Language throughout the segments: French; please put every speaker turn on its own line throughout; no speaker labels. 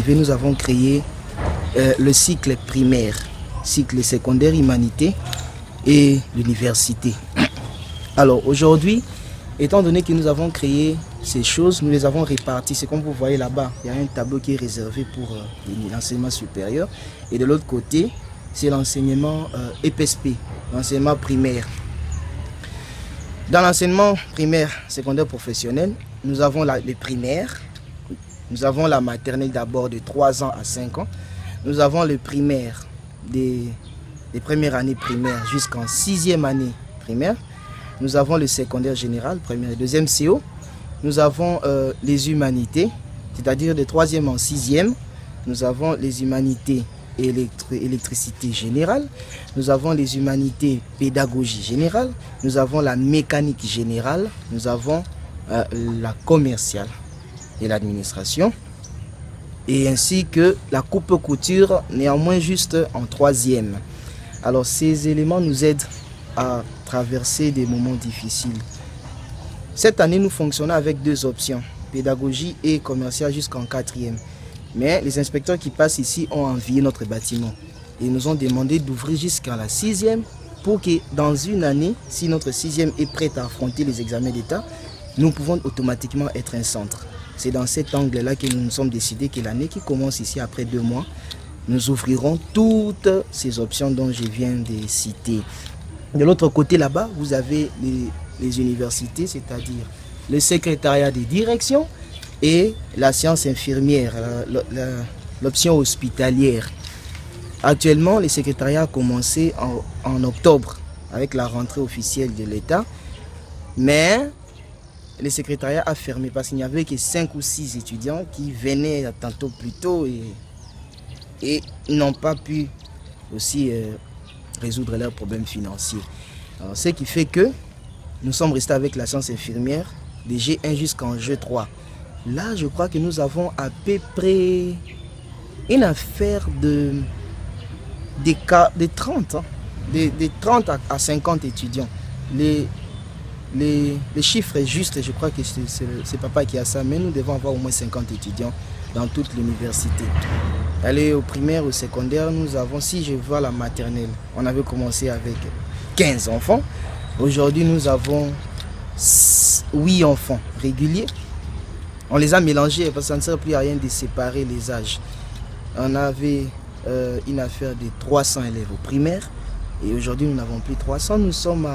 privé, nous avons créé le cycle primaire, cycle secondaire humanité et l'université. Alors aujourd'hui, étant donné que nous avons créé ces choses, nous les avons réparties. C'est comme vous voyez là-bas, il y a un tableau qui est réservé pour l'enseignement supérieur. Et de l'autre côté, c'est l'enseignement EPSP, l'enseignement primaire. Dans l'enseignement primaire, secondaire professionnel, nous avons les primaires. Nous avons la maternelle d'abord de 3 ans à 5 ans. Nous avons le primaire des premières années primaires jusqu'en 6e année primaire. Nous avons le secondaire général, première et deuxième CO. Nous avons les humanités, c'est-à-dire de 3e en 6e. Nous avons les humanités et électricité générale. Nous avons les humanités pédagogie générale. Nous avons la mécanique générale. Nous avons la commerciale et l'administration. Et ainsi que la coupe-couture, néanmoins juste en 3e. Alors ces éléments nous aident à traverser des moments difficiles. Cette année, nous fonctionnons avec 2 options, pédagogie et commerciale jusqu'en 4e. Mais les inspecteurs qui passent ici ont envié notre bâtiment. Ils nous ont demandé d'ouvrir jusqu'à la 6e pour que dans une année, si notre 6e est prête à affronter les examens d'État, nous pouvons automatiquement être un centre. C'est dans cet angle-là que nous nous sommes décidés que l'année qui commence ici après 2 mois, nous ouvrirons toutes ces options dont je viens de citer. De l'autre côté là-bas, vous avez les universités, c'est-à-dire le secrétariat des directions et la science infirmière, l'option hospitalière. Actuellement, le secrétariat a commencé en octobre avec la rentrée officielle de l'État, mais le secrétariat a fermé parce qu'il n'y avait que 5 ou 6 étudiants qui venaient tantôt plus tôt et n'ont pas pu aussi résoudre leurs problèmes financiers. Alors, ce qui fait que nous sommes restés avec la science infirmière de G1 jusqu'en G3. Là, je crois que nous avons à peu près une affaire de 30, hein, de 30 à 50 étudiants. Les chiffres est juste, je crois que c'est papa qui a ça, mais nous devons avoir au moins 50 étudiants dans toute l'université. Aller au primaire, au secondaire, nous avons, si je vois la maternelle, on avait commencé avec 15 enfants. Aujourd'hui, nous avons 8 enfants réguliers. On les a mélangés parce que ça ne sert plus à rien de séparer les âges. On avait une affaire de 300 élèves au primaire et aujourd'hui, nous n'avons plus 300. Nous sommes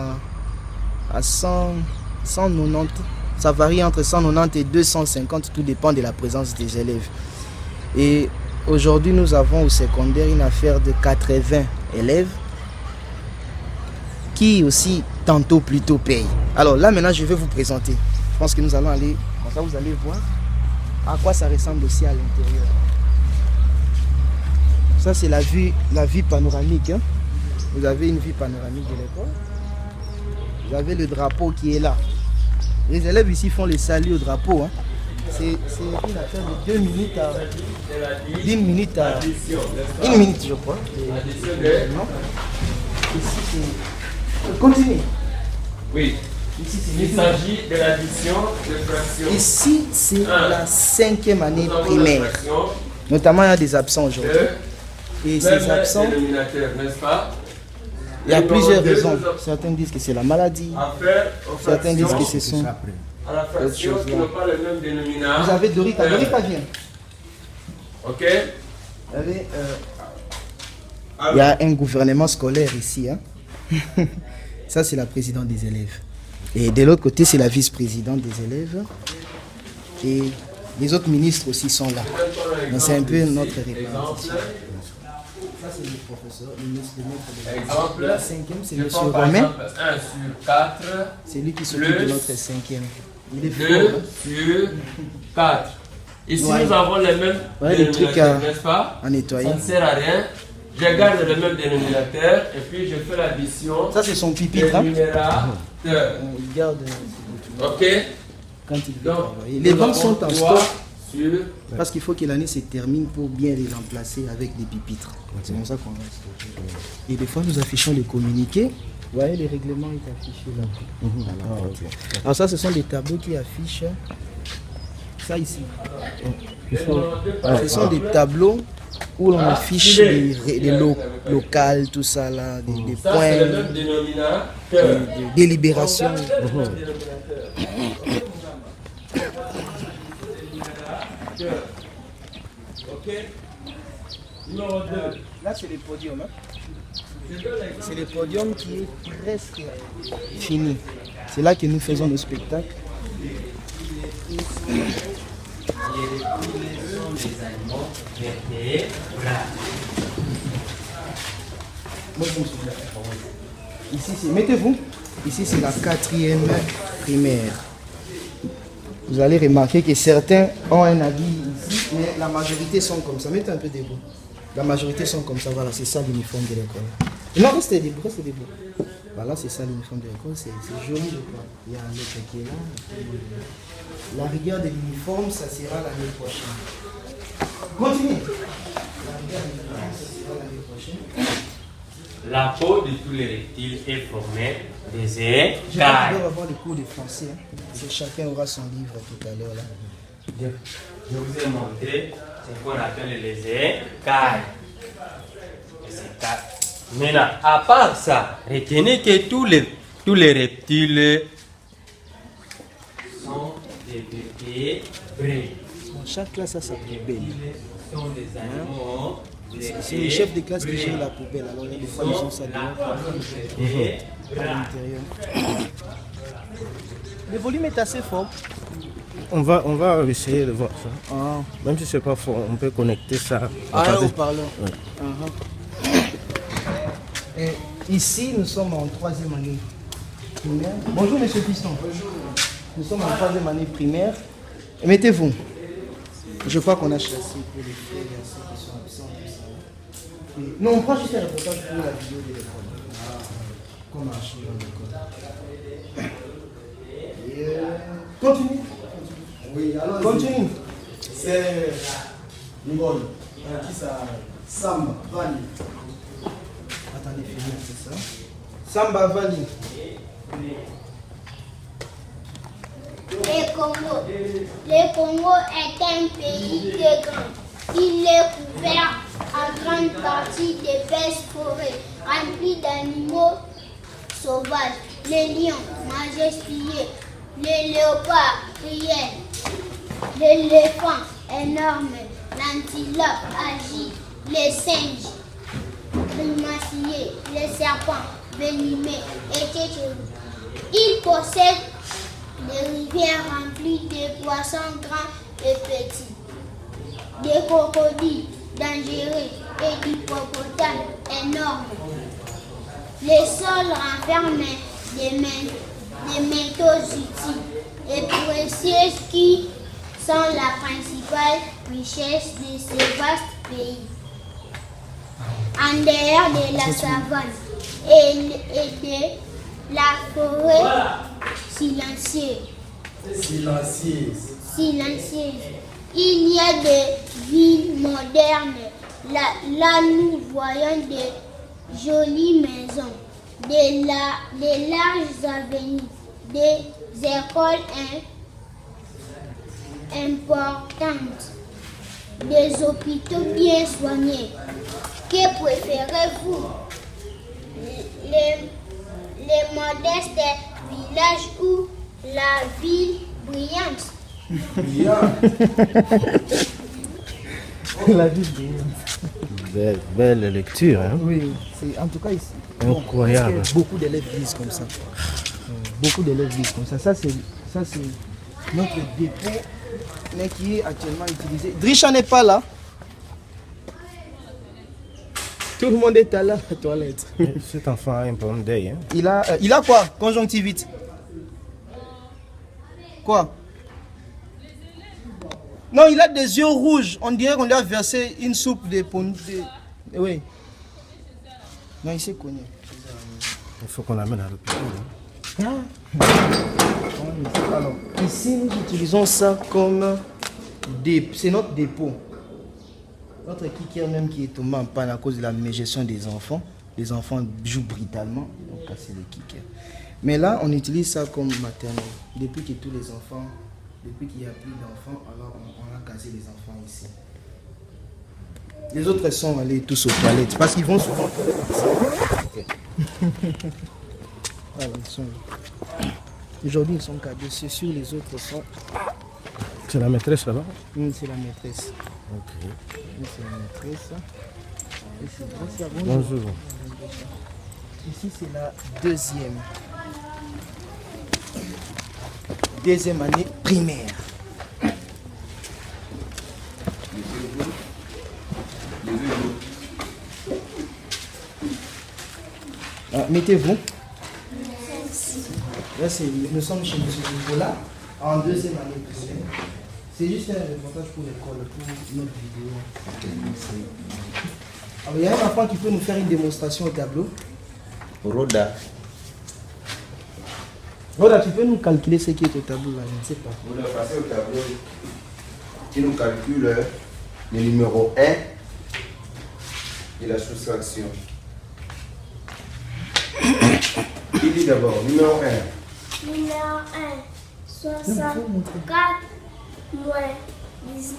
à 190. Ça varie entre 190 et 250, tout dépend de la présence des élèves. Et aujourd'hui, nous avons au secondaire une affaire de 80 élèves qui aussi tantôt plutôt payent. Alors là, maintenant, je vais vous présenter. Je pense que nous allons aller, comme ça vous allez voir à quoi ça ressemble aussi à l'intérieur. Ça, c'est la vue panoramique. Hein. Vous avez une vue panoramique de l'école. Vous avez le drapeau qui est là. Les élèves ici font les saluts au drapeau. Hein. C'est une affaire de 2 minutes à... D'une minute à... Une minute, je crois. Ici, c'est... Continuez.
Oui. Ici, il s'agit de l'addition de fractions.
Ici, c'est la 5e année primaire. Notamment, il y a des absents aujourd'hui. Et ces absents...
N'est-ce pas?
Il y a plusieurs raisons. Certains disent que c'est la maladie. Certains disent que ce sont...
À la fraction qui n'ont pas le même dénominateur.
Vous avez Dorita. Dorita vient.
Ok.
Il y a un gouvernement scolaire ici. Hein. Ça, c'est la présidente des élèves. Et de l'autre côté, c'est la vice-présidente des élèves. Et les autres ministres aussi sont là. Donc, c'est un peu notre répartition. Ça, c'est le professeur, le ministre de
Exemple,
la 5e, c'est M. Romain.
1 sur 4.
C'est lui qui s'occupe de notre 5e. Il est
2 sur 4. Ici,
ouais.
Nous avons les mêmes dénominateurs, n'est-ce pas?
À nettoyer.
Ça ne sert à rien. Je garde le même dénominateur et puis je fais l'addition.
Ça, c'est son pupitre. Hein? Il garde.
Ok.
Quand il les bancs sont en stock. Parce qu'il faut que l'année se termine pour bien les remplacer avec des pupitres. C'est comme ça qu'on va stocker. Et des fois, nous affichons les communiqués. Vous voyez, les règlements sont affichés là. Alors ça, ce sont des tableaux qui affichent ça ici. Ce sont des tableaux où l'on affiche les locales, tout ça là, des points de délibération. Là c'est le podium. C'est le podium qui est presque fini. C'est là que nous faisons nos spectacles. Ici, mettez-vous. Ici, c'est la 4e primaire. Vous allez remarquer que certains ont un habit ici, mais la majorité sont comme ça. Mettez un peu debout. La majorité sont comme ça. Voilà, c'est ça l'uniforme de l'école. Non, restez debout, restez debout. Voilà, c'est ça l'uniforme de l'école. C'est joli, je crois. Il y a un autre qui est là. La rigueur de l'uniforme, ça sera l'année prochaine. Continuez. La rigueur de l'uniforme, ça sera l'année prochaine.
La peau de tous les reptiles est formée des écailles.
Je vais d'abord avoir les cours de français. Hein. Chacun aura son livre tout à l'heure.
Je vous ai montré ce qu'on appelle les écailles. Maintenant, à part ça, retenez que tous les reptiles sont des vertébrés.
Chaque classe a sa poubelle.
Sont des animaux.
C'est le chef de classe qui gère la poubelle. Alors des fois ils ont ça dehors. À l'intérieur. Le volume est assez fort.
On va essayer de voir ça. Ah. Même si c'est pas fort, on peut connecter ça.
Au parleur. Ouais. Et ici, nous sommes en 3e année primaire. Bonjour, monsieur Piston. Bonjour. Nous sommes en 3e année primaire. Et mettez-vous. Je crois qu'on a chassé pour les frères et ceux qui sont absents. Non, on prend juste un reportage pour la vidéo de l'école. Comment acheter dans l'école. Continue. Oui, alors. Continue. C'est Ngol. Qui ça? Samba Vali. Attendez, finir, c'est ça. Samba Vali.
Le Congo est un pays très grand. Il est couvert en grande partie d'épaisses forêts remplies d'animaux sauvages. Les lions majestueux, les léopards cruels, l'éléphant énorme, l'antilope agile, les singes grimaciers, les serpents venimeux, etc. Il possède des rivières remplies de poissons grands et petits, des crocodiles dangereux et d'hippopotames énormes. Les sols renferment des métaux utiles et précieux qui sont la principale richesse de ce vaste pays. En dehors de la savane et de la forêt silencieuse. Il y a des villes modernes. Là, nous voyons de jolies maisons, de larges avenues, des écoles importantes, des hôpitaux bien soignés. Que préférez-vous? Les modestes villages ou la ville brillante?
La ville brillante.
Belle lecture, hein?
Oui, c'est en tout cas ici.
Incroyable.
Bon, beaucoup d'élèves lisent comme ça. Beaucoup d'élèves lisent comme ça. Ça c'est notre dépôt, mais qui est actuellement utilisé. Drisha n'est pas là. Tout le monde est à la toilette.
Cet enfant a un problème d'œil. Hein?
Il a quoi? Conjonctivite. Quoi? Non, il a des yeux rouges. On dirait qu'on lui a versé une soupe de pont. Oui. Non, il s'est cogné.
Il faut qu'on l'amène à l'hôpital. Hein?
Alors, ici, nous utilisons ça comme c'est notre dépôt. Notre kicker même qui est tombé en panne à cause de la mégestion des enfants. Les enfants jouent brutalement, donc c'est le kicker. Mais là, on utilise ça comme maternelle. Depuis que tous les enfants Depuis qu'il n'y a plus d'enfants, alors on a casé les enfants ici. Les autres sont allés tous aux toilettes parce qu'ils vont souvent aux toilettes ensemble. Okay. Voilà, ils sont là. Aujourd'hui, ils sont cadrés. C'est sûr, les autres sont.
C'est la maîtresse là-bas?
C'est la maîtresse.
Ok.
C'est la maîtresse.
Bonjour.
Ici, c'est la deuxième année primaire. Mettez-vous. Là, nous sommes chez M. Nicolas, en deuxième année primaire. C'est juste un reportage pour l'école, pour notre vidéo. Alors, il y a un enfant qui peut nous faire une démonstration au tableau.
Roda.
Roda, tu peux nous calculer ce qui est au tableau là, je ne sais pas.
Vous le passez au tableau. Tu nous calcules le numéro 1 et la soustraction. Qui dit d'abord numéro 1?
Numéro 1, 64 moins 19.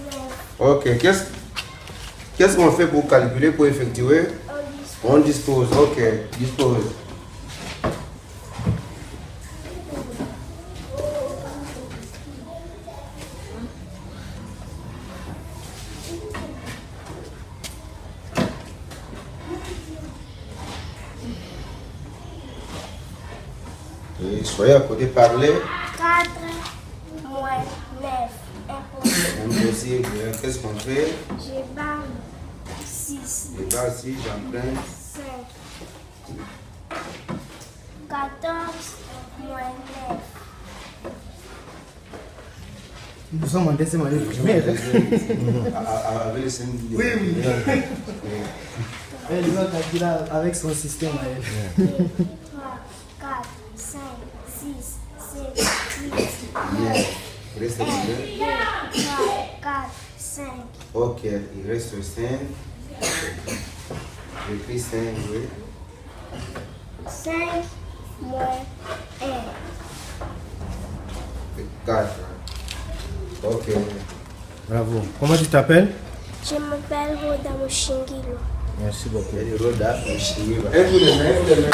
Ok, qu'est-ce qu'on fait pour calculer, pour effectuer? On dispose, ok, dispose. Et soyez à côté, parlez.
4 moins 9.
Impossible. Qu'est-ce qu'on fait?
Je barre 6.
Je barre 6, j'emprunte.
5. 14 moins 9.
Nous sommes en deuxième année primaire.
Avec les 5 millions.
Oui, oui. Elle va calculer avec son système à elle.
2, 3, 4, 5, 6, 7, 8, 9.
Il reste
1, 2,
2.
3, 4, 5.
Ok, il reste 5. J'écris 5, oui.
5 moins 1.
4. Ok.
Bravo. Comment tu t'appelles?
Je m'appelle Roda Mushingilo.
Merci beaucoup.
Il y a des Roda. Un coup de main, un coup de main.